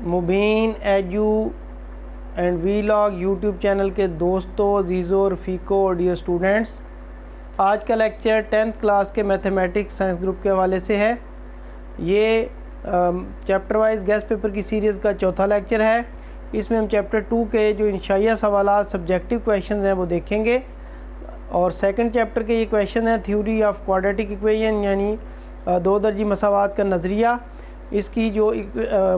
Mubeen edu and vlog YouTube channel के दोस्तों, अजीज़ों, रफ़ीकों और डियर स्टूडेंट्स, आज का लेक्चर 10th क्लास के मैथमेटिक्स साइंस ग्रुप के हवाले से है। ये चैप्टर वाइज गेस्ट पेपर की सीरीज़ का चौथा लेक्चर है। इसमें हम चैप्टर 2 के जो इंशाइया सवालात सब्जेक्टिव क्वेश्चन हैं वो देखेंगे और सेकंड चैप्टर के ये क्वेश्चन है थ्योरी ऑफ क्वाड्रेटिक इक्वेशन, यानी दो दर्जी मसावात का नज़रिया। इसकी जो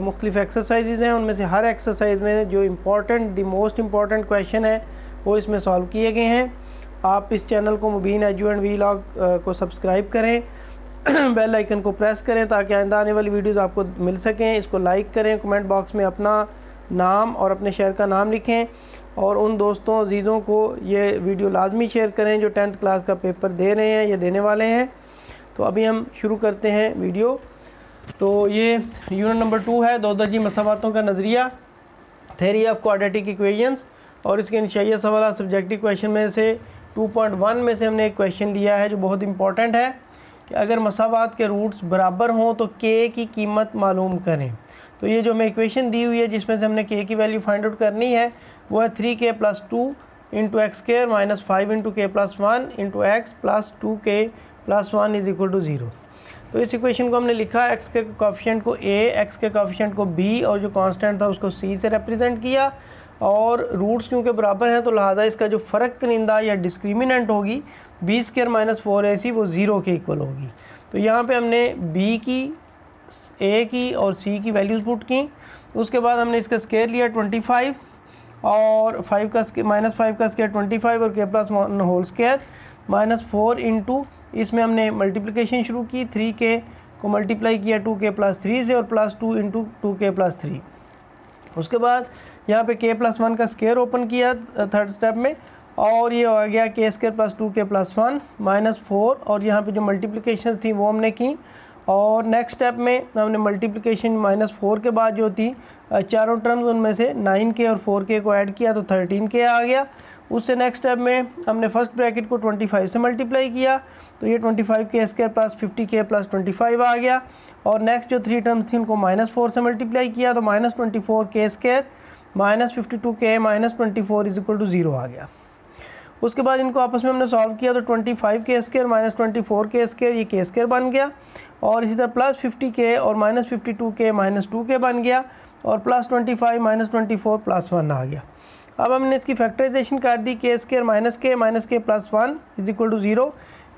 मुख्तलिफ एक्सरसाइजेज़ हैं उनमें से हर एक्सरसाइज में जो द मोस्ट इम्पॉर्टेंट क्वेश्चन है वो इसमें सॉल्व किए गए हैं। आप इस चैनल को मुबीन एजू एंड वीलॉग को सब्सक्राइब करें, बेल आइकन को प्रेस करें ताकि आइंदा आने वाली वीडियोस आपको मिल सकें। इसको लाइक करें, कमेंट बॉक्स में अपना नाम और अपने शहर का नाम लिखें और उन दोस्तों अजीज़ों को ये वीडियो लाजमी शेयर करें जो 10th क्लास का पेपर दे रहे हैं या देने वाले हैं। तो अभी हम शुरू करते हैं वीडियो। तो ये यूनिट नंबर 2 है, दो दर्जी मसावातों का नज़रिया, थ्योरी ऑफ क्वाड्रेटिक इक्वेशंस। और इसके इंशाइया सवाल सब्जेक्टिव क्वेश्चन में से 2.1 में से हमने एक क्वेश्चन लिया है जो बहुत इंपॉर्टेंट है कि अगर मसावात के रूट्स बराबर हों तो के की कीमत मालूम करें। तो ये जो हमें इक्वेशन दी हुई है जिसमें से हमने के की वैल्यू फाइंड आउट करनी है वो है 3k + 2 × x² - 5 × k + 1 × x + 2k + 1 = 0। तो इस इक्वेशन को हमने लिखा x के कोफिशिएंट को a, x के कोफिशिएंट को b और जो कांस्टेंट था उसको c से रिप्रेजेंट किया। और रूट्स क्योंकि बराबर हैं तो लिहाजा इसका जो फ़र्क कनिंदा या डिस्क्रिमिनेंट होगी b² - 4ac वो 0 के इक्वल होगी। तो यहाँ पे हमने b की, a की और c की वैल्यूज़ पुट की। उसके बाद हमने इसका स्क्वायर लिया 25 और 5 का स्क्वायर 25 और k + 1 होल स्क्वायर -4 इंटू इसमें हमने मल्टीप्लिकेशन शुरू की, 3k को मल्टीप्लाई किया 2k + 3 से और +2 इंटू 2k + 3। उसके बाद यहाँ पे k + 1 का स्क्वायर ओपन किया थर्ड स्टेप में और ये हो गया k² + 2k + 1 -4 और यहाँ पे जो मल्टीप्लिकेशन थी वो हमने की। और नेक्स्ट स्टेप में हमने मल्टीप्लिकेशन -4 के बाद जो थी चारों टर्म्स उनमें से 9k और 4k को ऐड किया तो 13k आ गया। उससे नेक्स्ट स्टेप में हमने फर्स्ट ब्रैकेट को 25 से मल्टीप्लाई किया तो ये 25k² + 50k + 25 आ गया। और नेक्स्ट जो 3 टर्म्स थी उनको -4 से मल्टीप्लाई किया तो -24k² - 52k - 24 = 0 आ गया। उसके बाद इनको आपस में हमने सॉल्व किया तो 25k² - 24k² ये k² बन गया और इसी तरह +50k और -52k - 2k बन गया और +25 - 24 + 1 आ गया। अब हमने इसकी फैक्टराइजेशन कर दी, k² - k + 1 = 0,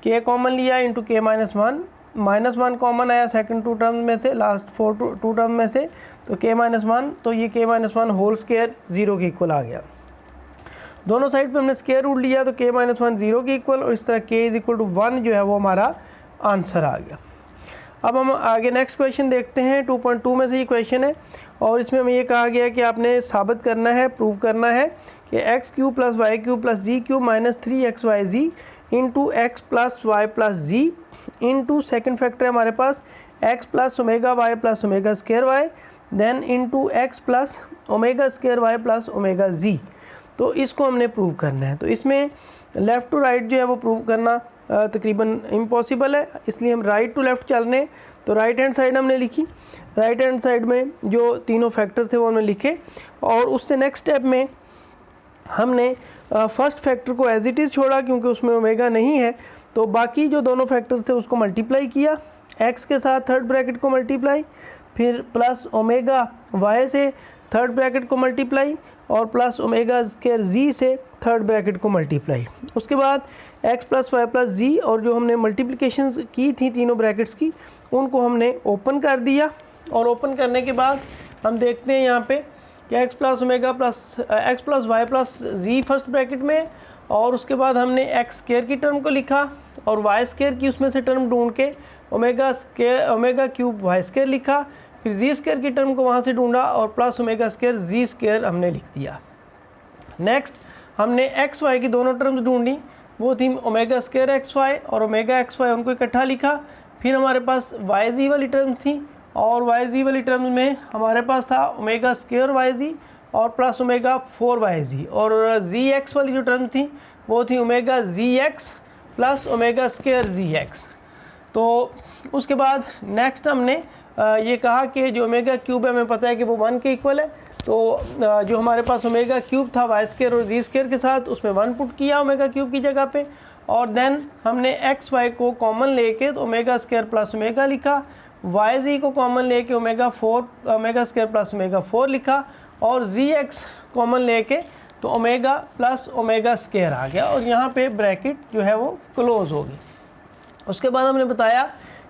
k कॉमन लिया इंटू k - 1 -1 कॉमन आया सेकंड 2 टर्म में से, लास्ट 2 टर्म में से, तो k - 1 तो ये k - 1 होल स्क्वायर 0 के इक्वल आ गया। दोनों साइड पे हमने स्क्वायर रूट लिया तो k - 1 0 के इक्वल और इस तरह k = 1 जो है वो हमारा आंसर आ गया। अब हम आगे नेक्स्ट क्वेश्चन देखते हैं। 2.2 में से ये क्वेश्चन है और इसमें हमें ये कहा गया कि आपने साबित करना है, प्रूव करना है कि x³ + y³ + z³ - 3xyz into x + y + z into second factor है हमारे पास x + ω(y) + ω²y then into x + ω² y + ω(z). तो इसको हमने प्रूव करना है। तो इसमें लेफ़्ट टू राइट जो है वो प्रूव करना तकरीबन इम्पॉसिबल है, इसलिए हम राइट टू लेफ़्ट चल रहे हैं। तो राइट हैंड साइड हमने लिखी, राइट हैंड साइड में जो तीनों फैक्टर्स थे वो हमने लिखे और उससे नेक्स्ट स्टेप में हमने फर्स्ट फैक्टर को एज इट इज़ छोड़ा क्योंकि उसमें ओमेगा नहीं है। तो बाकी जो दोनों फैक्टर्स थे उसको मल्टीप्लाई किया, x के साथ थर्ड ब्रैकेट को मल्टीप्लाई, फिर +ω(y) से थर्ड ब्रैकेट को मल्टीप्लाई और +ω² से थर्ड ब्रैकेट को मल्टीप्लाई। उसके बाद x + y + z और जो हमने मल्टीप्लिकेशन की थी तीनों ब्रैकेट्स की उनको हमने ओपन कर दिया और ओपन करने के बाद हम देखते हैं यहाँ पे कि x + y + z first bracket में और उसके बाद हमने x² की टर्म को लिखा और y² की उसमें से टर्म ढूंढ के ω³ y² लिखा, फिर z² की टर्म को वहाँ से ढूंढा और +ω² z² हमने लिख दिया। नेक्स्ट हमने x y की दोनों टर्म्स ढूंढी, वो थी ω² xy और ω(xy) उनको इकट्ठा लिखा। फिर हमारे पास yz वाली टर्म्स थी और yz वाली टर्म्स में हमारे पास था ω² yz और +ω4yz और zx वाली जो टर्म थी वो थी ω(zx) + ω² zx। तो उसके बाद नेक्स्ट हमने ये कहा कि जो ओमेगा क्यूब है हमें पता है कि वो 1 के इक्वल है, तो जो हमारे पास ओमेगा क्यूब था वाई स्क्वायर और जी स्क्वायर के साथ, उसमें 1 पुट किया ओमेगा क्यूब की जगह पे, और देन हमने एक्स वाई को कॉमन लेके तो ओमेगा स्क्वायर प्लस ओमेगा लिखा, वाई जी को कॉमन लेके ओमेगा स्क्वायर प्लस ओमेगा 4 लिखा, और जी एक्स कॉमन लेके तो ओमेगा प्लस ओमेगा स्क्वायर आ गया, और यहाँ पे ब्रैकेट जो है वो क्लोज होगी। उसके बाद हमने बताया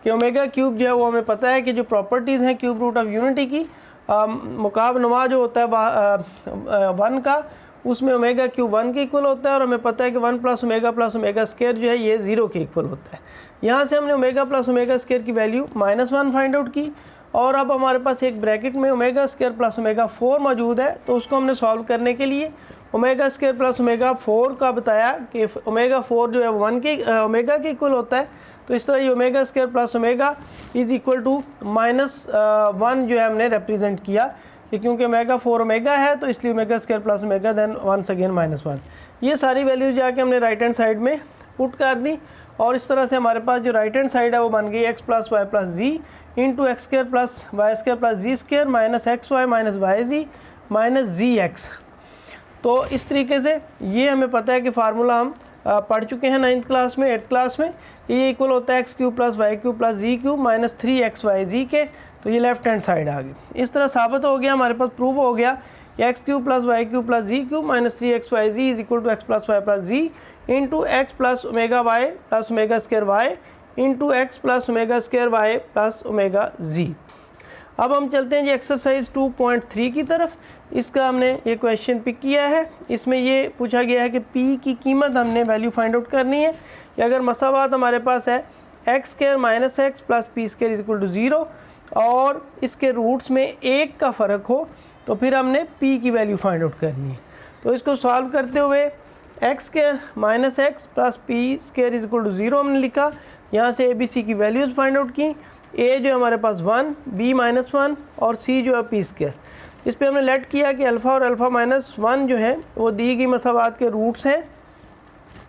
कि ओमेगा क्यूब जो है वो हमें पता है कि जो प्रॉपर्टीज़ हैं क्यूब रूट ऑफ यूनिटी की, मुकाबनवा जो होता है 1 का, उसमें ओमेगा क्यूब 1 के इक्वल होता है, और हमें पता है कि 1 प्लस ओमेगा स्क्वायर जो है ये 0 के इक्वल होता है। यहाँ से हमने ओमेगा प्लस ओमेगा स्क्वायर की वैल्यू -1 फाइंड आउट की, और अब हमारे पास एक ब्रैकेट में ओमेगा स्क्वायर प्लस ओमेगा 4 मौजूद है, तो उसको हमने सॉल्व करने के लिए ओमेगा स्क्वायर प्लस ओमेगा 4 का बताया कि ओमेगा 4 जो है 1 के ओमेगा के इक्वल होता है, तो इस तरह ये omega square plus omega is equal to -1 जो है हमने रिप्रेजेंट किया कि क्योंकि ओमेगा 4 ओमेगा है तो इसलिए omega square plus omega then once again -1। ये सारी वैल्यूज जाके हमने राइट हैंड साइड में पुट कर दी, और इस तरह से हमारे पास जो राइट हैंड साइड है वो बन गई x plus Y plus Z into X square plus Y square plus Z square minus X Y minus Y Z minus Z X. तो इस तरीके से ये हमें पता है कि फार्मूला हम पढ़ चुके हैं 9th क्लास में 8th क्लास में, ये इक्वल होता है X cube plus Y cube plus Z cube minus 3xyz के, तो ये लेफ्ट हैंड साइड आ गई। इस तरह साबित हो गया, हमारे पास प्रूव हो गया कि X cube plus Y cube plus Z cube minus 3xyz is equal to X plus Y plus Z into x plus omega Y plus omega square Y into x plus omega square Y plus omega Z. अब हम चलते हैं जी exercise 2.3 की तरफ। इसका हमने ये question pick किया है, इसमें ये पूछा गया है कि P की कीमत हमने वैल्यू फाइंड आउट करनी है कि अगर मसावात हमारे पास है x square minus x plus p square is equal to 0 और इसके रूट्स में 1 का फ़र्क हो, तो फिर हमने P की वैल्यू फाइंड आउट करनी है। तो इसको सॉल्व करते हुए x square minus x plus p square is equal to 0 हमने लिखा, यहाँ से ABC की वैल्यूज़ फाइंड आउट की, A जो हमारे पास 1, B -1 और C जो है P स्क्वायर। इस पे हमने लेट किया कि अल्फ़ा और अल्फ़ा -1 जो है वो दी गई मसावात के रूट्स हैं,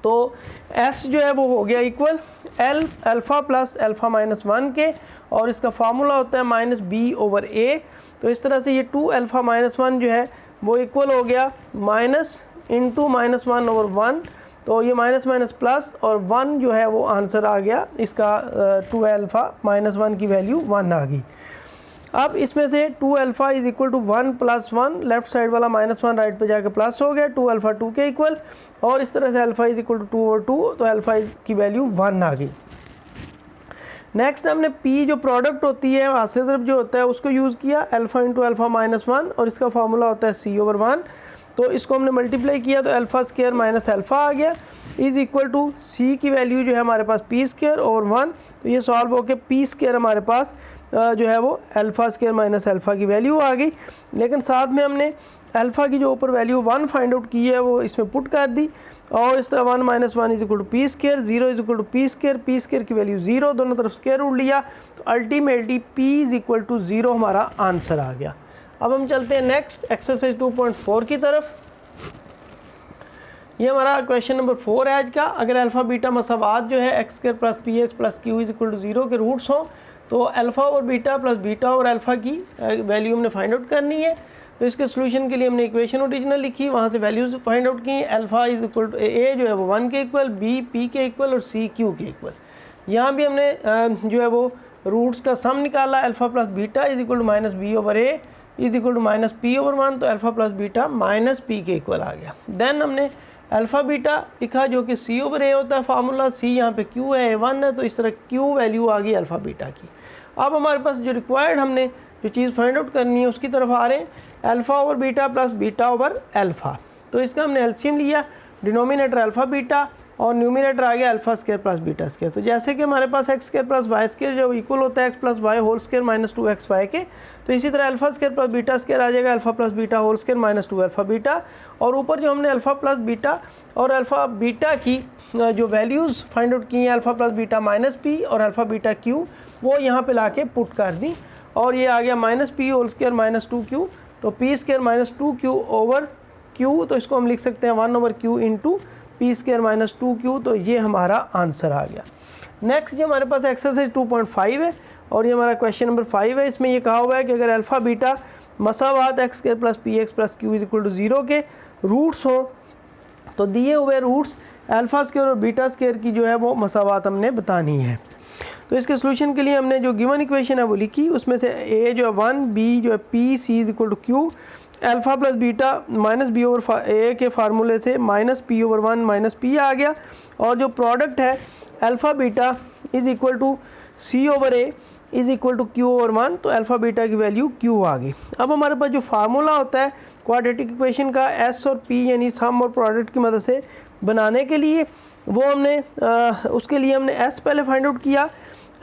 तो S जो है वो हो गया equal L alpha plus alpha -1 के, और इसका फार्मूला होता है -B/A। तो इस तरह से ये 2 अल्फ़ा -1 जो है वो इक्वल हो गया माइनस इंटू -1/1, तो ये माइनस माइनस प्लस और 1 जो है वो आंसर आ गया इसका 2 अल्फ़ा -1 की वैल्यू 1 आ गई। अब इसमें से 2 alpha is equal to 1 plus 1, left side वाला -1 राइट पे जाके प्लस हो गया, 2 अल्फ़ा 2 के इक्वल, और इस तरह से अल्फ़ा इज इक्वल टू 2/2, तो अल्फ़ा की वैल्यू 1 आ गई। नेक्स्ट हमने P जो प्रोडक्ट होती है हासिल तरफ जो होता है उसको यूज़ किया, अल्फ़ा इंटू अल्फ़ा -1, और इसका फार्मूला होता है C/1, तो इसको हमने मल्टीप्लाई किया तो अल्फ़ा स्क्वायर माइनस अल्फ़ा आ गया इज़ इक्वल टू C की वैल्यू जो है हमारे पास P स्क्वायर और 1, तो ये सॉल्व होकर P स्क्वायर हमारे पास जो है वो अल्फ़ा स्क्वायर माइनस अल्फ़ा की वैल्यू आ गई। लेकिन साथ में हमने अल्फ़ा की जो ऊपर वैल्यू 1 फाइंड आउट की है वो इसमें पुट कर दी, और इस तरह 1 - 1 is equal to p square, 0 is equal to p square की वैल्यू 0, दोनों तरफ स्क्वायर रूट लिया, तो ultimately P is equal to 0 हमारा आंसर आ गया। अब हम चलते हैं नेक्स्ट एक्सरसाइज 2.4 की तरफ। ये हमारा क्वेश्चन नंबर 4 है आज का। अगर अल्फ़ा बीटा मसावात जो है x square plus P x plus Q is equal to 0 के रूट्स हों, तो अल्फ़ा और बीटा प्लस बीटा और अल्फ़ा की वैल्यू हमने फाइंड आउट करनी है। तो इसके सोल्यूशन के लिए हमने इक्वेशन ओरिजिनल लिखी, वहाँ से वैल्यूज़ फाइंड आउट की। अल्फ़ा इज इक्वल टू ए जो है वो 1 के इक्वल, बी पी के इक्वल और सी क्यू के इक्वल। यहाँ भी हमने जो है वो रूट्स का सम निकाला, alpha plus beta is equal to -B/A is equal to -P/1, तो अल्फ़ा प्लस बीटा -P के इक्वल आ गया। देन हमने अल्फ़ा बीटा लिखा जो कि C/A होता है फार्मूला, C यहाँ पे Q है, A1 है, तो इस तरह Q वैल्यू आ गई अल्फ़ा बीटा की। अब हमारे पास जो रिक्वायर्ड हमने जो चीज़ फाइंड आउट करनी है उसकी तरफ आ रहे हैं, alpha over beta plus beta over alpha. तो इसका हमने एलसीएम लिया, डिनोमिनेटर अल्फ़ा बीटा और न्यूमिनेटर आ गया alpha square plus beta square. तो जैसे कि हमारे पास X square plus Y square जो इक्वल होता है X plus Y whole square minus 2xy के, तो इसी तरह alpha square plus beta square आ जाएगा alpha plus beta whole square minus 2 alpha beta, और ऊपर जो हमने अल्फ़ा प्लस बीटा और अल्फ़ा बीटा की जो वैल्यूज़ फाइंड आउट की हैं अल्फ़ा प्लस बीटा -P और अल्फ़ा बीटा Q, वो यहाँ पे ला के पुट कर दी, और ये आ गया -P whole square minus 2Q, तो P square minus 2Q over Q, तो इसको हम लिख सकते हैं 1/Q into P square minus 2Q, तो ये हमारा आंसर आ गया। नेक्स्ट जो हमारे पास एक्सरसाइज 2.5 है, और ये हमारा क्वेश्चन नंबर 5 है। इसमें ये कहा हुआ है कि अगर अल्फ़ा बीटा मसावात X square plus P x plus Q is equal to 0 के रूट्स हों तो दिए हुए रूट्स अल्फ़ा स्क्वायर और बीटा स्क्वायर की जो है वो मसावात हमने बतानी है। तो इसके सोल्यूशन के लिए हमने जो गिवन इक्वेशन है वो लिखी, उसमें से ए जो है 1, बी जो है P, C is equal to Q, alpha plus beta minus B over A के फार्मूले से minus P over 1 minus P आ गया, और जो प्रोडक्ट है alpha beta is equal to C over A is equal to Q over 1, तो alpha beta की वैल्यू क्यू आ गई। अब हमारे पास जो फार्मूला होता है क्वाड्रेटिक इक्वेशन का एस और पी यानी सम और प्रोडक्ट की मदद से बनाने के लिए, वो हमने उसके लिए हमने एस पहले फाइंड आउट किया,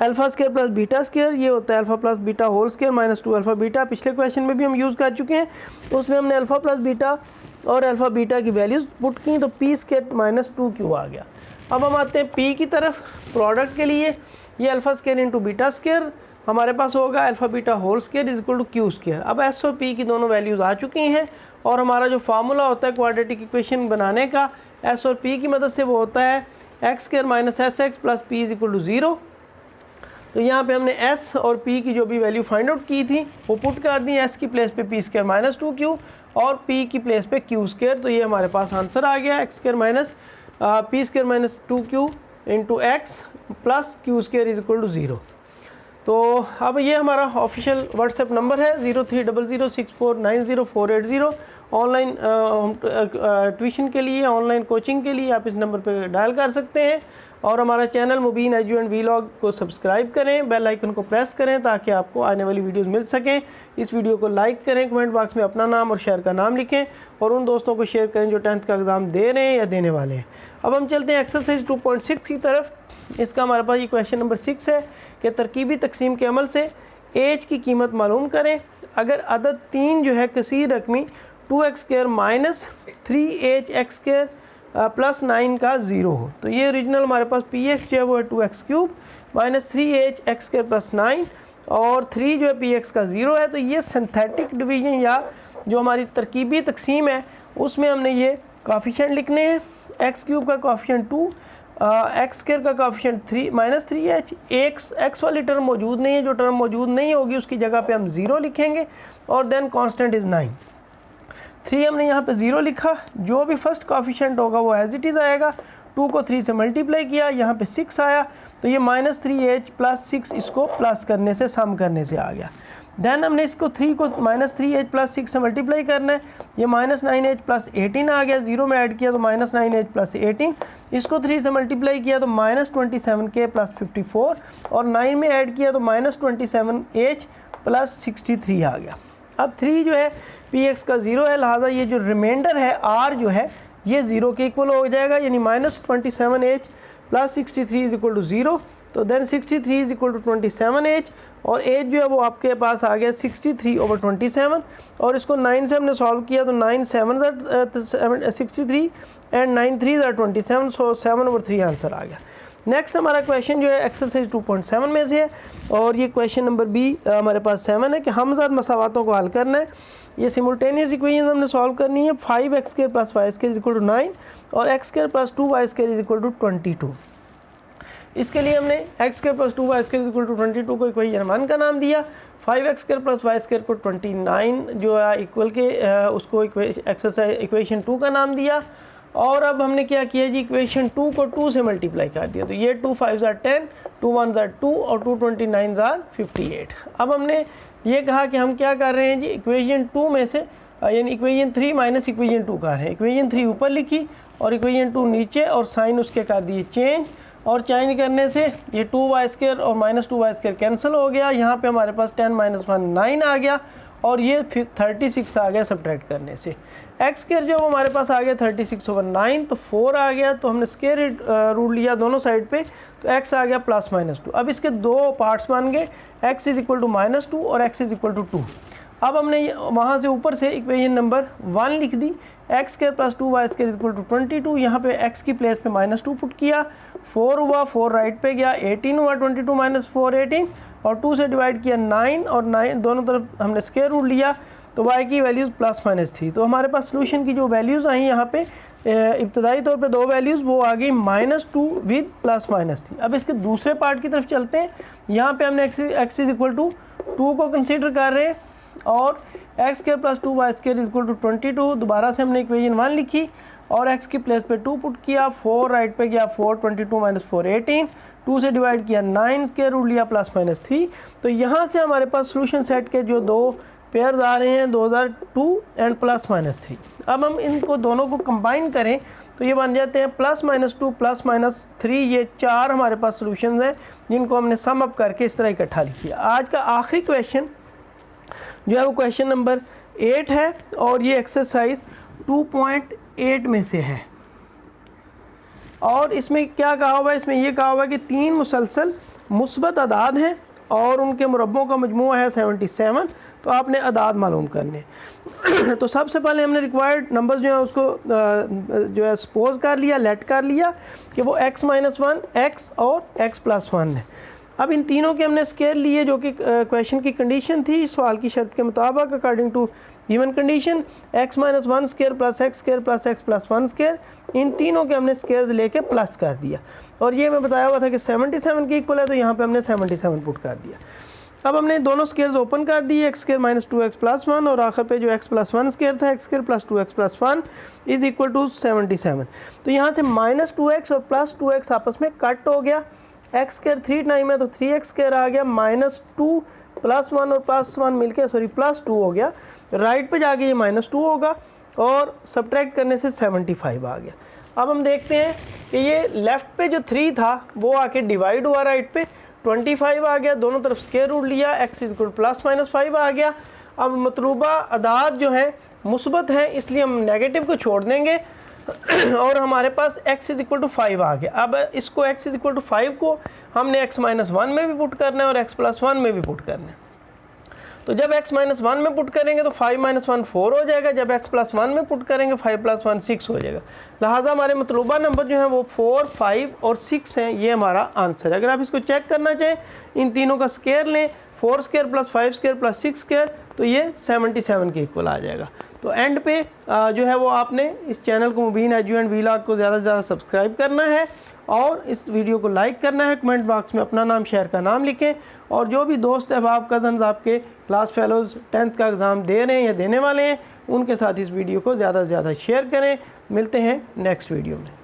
alpha square plus beta square ये होता है alpha plus beta whole square minus 2 alpha beta. पिछले क्वेश्चन में भी हम यूज़ कर चुके हैं, तो उसमें हमने अल्फ़ा प्लस बीटा और अल्फ़ा बीटा की वैल्यूज़ पुट की, तो पी स्क्वायर माइनस 2 क्यू आ गया। अब हम आते हैं पी की तरफ। प्रोडक्ट के लिए ये alpha square into beta square हमारे पास होगा alpha beta whole square is equal to q square. अब एस और पी की दोनों वैल्यूज़ आ चुकी हैं, और हमारा जो फार्मूला होता है क्वाड्रेटिक इक्वेशन बनाने का एस और पी की मदद से वो होता है x square minus s x plus p is equal to 0। तो यहाँ पे हमने s और p की जो भी वैल्यू फाइंड आउट की थी वो पुट कर दी, s की प्लेस पे पी स्क्वायर माइनस 2q और p की प्लेस पे q स्क्वायर। तो ये हमारे पास आंसर आ गया x square minus p square minus 2q into x plus q square is equal to 0। तो अब ये हमारा ऑफिशियल व्हाट्सएप नंबर है 030064904880। ऑनलाइन ट्यूशन के लिए, ऑनलाइन कोचिंग के लिए आप इस नंबर पर डायल कर सकते हैं, और हमारा channel Mubeen edu and vlog को सब्सक्राइब करें, बेल आइकन को प्रेस करें ताकि आपको आने वाली वीडियोस मिल सकें। इस वीडियो को लाइक करें, कमेंट बॉक्स में अपना नाम और शहर का नाम लिखें, और उन दोस्तों को शेयर करें जो 10th का एग्ज़ाम दे रहे हैं या देने वाले हैं। अब हम चलते हैं एक्सरसाइज 2.6 की तरफ। इसका हमारे पास ये क्वेश्चन नंबर 6 है कि तरकीबी तकसीम के अमल से एज की कीमत मालूम करें अगर अदद 3 जो है कसीर रकमी 2x square minus 3h x square plus 9 का 0 हो। तो ये ओरिजिनल हमारे पास पी एक्स जो है वो है 2x cube minus 3h x square plus 9, और 3 जो है पी एक्स का 0 है। तो ये सिंथेटिक डिवीजन या जो हमारी तरकीबी तकसीम है उसमें हमने ये काफिशिएंट लिखने हैं। x क्यूब का काफिशिएंट 2, x स्क्वायर का काफिशिएंट 3 माइनस 3h, x वाली टर्म मौजूद नहीं है, जो टर्म मौजूद नहीं होगी उसकी जगह पे हम 0 लिखेंगे, और देन कांस्टेंट इज़ 9। 3 हमने यहाँ पे 0 लिखा, जो भी फर्स्ट कोफिशिएंट होगा वो एज इट इज़ आएगा। 2 को 3 से मल्टीप्लाई किया, यहाँ पे 6 आया, तो ये माइनस 3h प्लस 6 इसको प्लस करने से सम करने से आ गया। देन हमने इसको 3 को माइनस 3h प्लस 6 से मल्टीप्लाई करना है, ये माइनस 9h प्लस 18 आ गया, 0 में ऐड किया तो माइनस 9h प्लस 18, इसको 3 से मल्टीप्लाई किया तो माइनस 27k प्लस 54, और 9 में ऐड किया तो माइनस 27h प्लस 63 आ गया। अब 3 जो है पी एक्स का 0 है, लिहाजा ये जो रिमाइंडर है r जो है ये 0 के इक्वल हो जाएगा, यानी minus 27h plus 63 is equal to 0। तो then 63 is equal to 27h, और एज जो है वो आपके पास आ गया 63 ओवर 27, और इसको 9 से हमने सॉल्व किया तो 9 7 63 एंड 9 3 27, सो 7 ओवर 3 आंसर आ गया। नेक्स्ट हमारा क्वेश्चन जो है एक्सरसाइज 2.7 में से है, और ये क्वेश्चन नंबर बी हमारे पास 7 है कि हमज़द मसावातों को हल करना है। ये सिमुल्टेनियस इक्वेशन हमने सॉल्व करनी है। 5x square plus y square is equal to 9 और x square plus 2y square is equal to 22। इसके लिए हमने x square plus 2y square is equal to 22 को इक्वेशन 1 का नाम दिया, 5x square plus y square को 29 जो है इक्वल के उसको एक्सरसाइज इक्वेशन 2 का नाम दिया। और अब हमने क्या किया जी, इक्वेशन 2 को 2 से मल्टीप्लाई कर दिया, तो ये 2 5 ज़ार 10, 2 1 ज़ार 2 और 2 29 ज़ार 58। अब हमने ये कहा कि हम क्या कर रहे हैं जी, इक्वेशन 2 में से यानी इक्वेशन 3 माइनस इक्वेशन 2 कर रहे हैं। इक्वेशन 3 ऊपर लिखी और इक्वेशन 2 नीचे, और साइन उसके कर दिए चेंज, और चेंज करने से ये 2y स्क्वायर और माइनस 2y स्क्वायर कैंसिल हो गया। यहाँ पे हमारे पास 10 माइनस 1 9 आ गया, और ये फिर 36 आ गया सब्ट्रैक्ट करने से। एक्स स्क्वायर जो हमारे पास आ गया 36 ओवर 9, तो 4 आ गया, तो हमने स्क्वायर रूल लिया दोनों साइड पे, तो x आ गया प्लस माइनस 2। अब इसके दो पार्ट्स बन गए, x is equal to minus 2 और x इज इक्वल टू 2। अब हमने वहाँ से ऊपर से इक्वेशन नंबर 1 लिख दी, X square plus 2y square equal to 22। यहाँ पे x की प्लेस पे माइनस 2 पुट किया, 4 हुआ, 4 राइट पे गया, 18 हुआ, 22 माइनस 4 18, और 2 से डिवाइड किया 9, और 9 दोनों तरफ हमने स्क्वायर रूट लिया, तो y की वैल्यूज़ प्लस माइनस 3। तो हमारे पास सोल्यूशन की जो वैल्यूज़ आई यहाँ पे इब्तदाई तौर पे दो वैल्यूज़, वो आ गई -2 विद +-3। अब इसके दूसरे पार्ट की तरफ चलते हैं। यहाँ पे हमने x इज इक्वल टू 2 को कंसीडर कर रहे हैं और x² + 2y² इक्वल टू 22। दोबारा से हमने इक्वेशन 1 लिखी और x की प्लेस पे 2 पुट किया, 4 राइट पे गया, 4 22 - 4 18, 2 से डिवाइड किया 9 स्क्वायर रूट लिया +-3। तो यहाँ से हमारे पास सोल्यूशन सेट के जो दो पेयर्स आ रहे हैं 2002 एंड +-3। अब हम इनको दोनों को कंबाइन करें तो ये बन जाते हैं +-2 +-3। ये चार हमारे पास सोल्यूशन हैं जिनको हमने सम अप करके इस तरह इकट्ठा लिखा। आज का आखिरी क्वेश्चन जो है वो क्वेश्चन नंबर 8 है और ये एक्सरसाइज 2.8 में से है। और इसमें क्या कहा हुआ है, इसमें ये कहा हुआ है कि 3 मुसलसल मुस्बत अदाद हैं और उनके मुरब्बों का मजमूआ है 77। तो आपने अदाद मालूम करने। तो सबसे पहले हमने रिक्वायर्ड नंबर्स जो है उसको जो है सपोज कर लिया, लेट कर लिया कि वो x-1, x और x+1 है। अब इन तीनों के हमने स्केयर लिए जो कि क्वेश्चन की कंडीशन थी सवाल की शर्त के मुताबिक according to given condition, x-1 square + x square + x+1 square, इन तीनों के हमने स्केयर लेके प्लस कर दिया। और ये मैं बताया हुआ था कि 77 के इक्वल है, तो यहाँ पे हमने 77 पुट कर दिया। अब हमने दोनों स्केयर्स ओपन कर दिए, x² - 2x+1 और आखिर पे जो x+1 स्केयर था x² + 2x+1 is equal to 77। तो यहाँ से -2x और +2x आपस में कट हो गया, x² 3 टाइम है तो 3x² आ गया, -2 +1 और +1 मिलके +2 हो गया। राइट पे जाके ये -2 होगा और सब्ट्रैक्ट करने से 75 आ गया। अब हम देखते हैं कि ये लेफ़्ट पे जो 3 था वो आके डिवाइड हुआ, राइट पे 25 आ गया, दोनों तरफ स्क्वायर रूट लिया, x इक्वल +-5 आ गया। अब मतलूबा अदाद जो है मुस्बत है इसलिए हम नेगेटिव को छोड़ देंगे और हमारे पास x इक्वल टू 5 आ गया। अब इसको x इक्वल टू 5 को हमने x-1 में भी पुट करना है और x+1 में भी पुट करना है। तो जब x-1 में पुट करेंगे तो 5 - 1 4 हो जाएगा, जब x+1 में पुट करेंगे 5 + 1 6 हो जाएगा। लिहाजा हमारे मतलूबा नंबर जो है वो 4, 5 और 6 हैं, ये हमारा आंसर है। अगर आप इसको चेक करना चाहें इन तीनों का स्केयर लें, 4 स्केयर + 5 स्केयर + 6 स्केयर, तो ये 77 के इक्वल आ जाएगा। तो एंड पे जो है वो आपने इस चैनल को मुबीन एजू एंड वीलॉग को ज़्यादा से ज़्यादा सब्सक्राइब करना है और इस वीडियो को लाइक करना है। कमेंट बॉक्स में अपना नाम, शहर का नाम लिखें और जो भी दोस्त अहबाब कज़न्स आपके क्लास फेलोज़ 10th का एग्ज़ाम दे रहे हैं या देने वाले हैं उनके साथ इस वीडियो को ज़्यादा से ज़्यादा शेयर करें। मिलते हैं नेक्स्ट वीडियो में।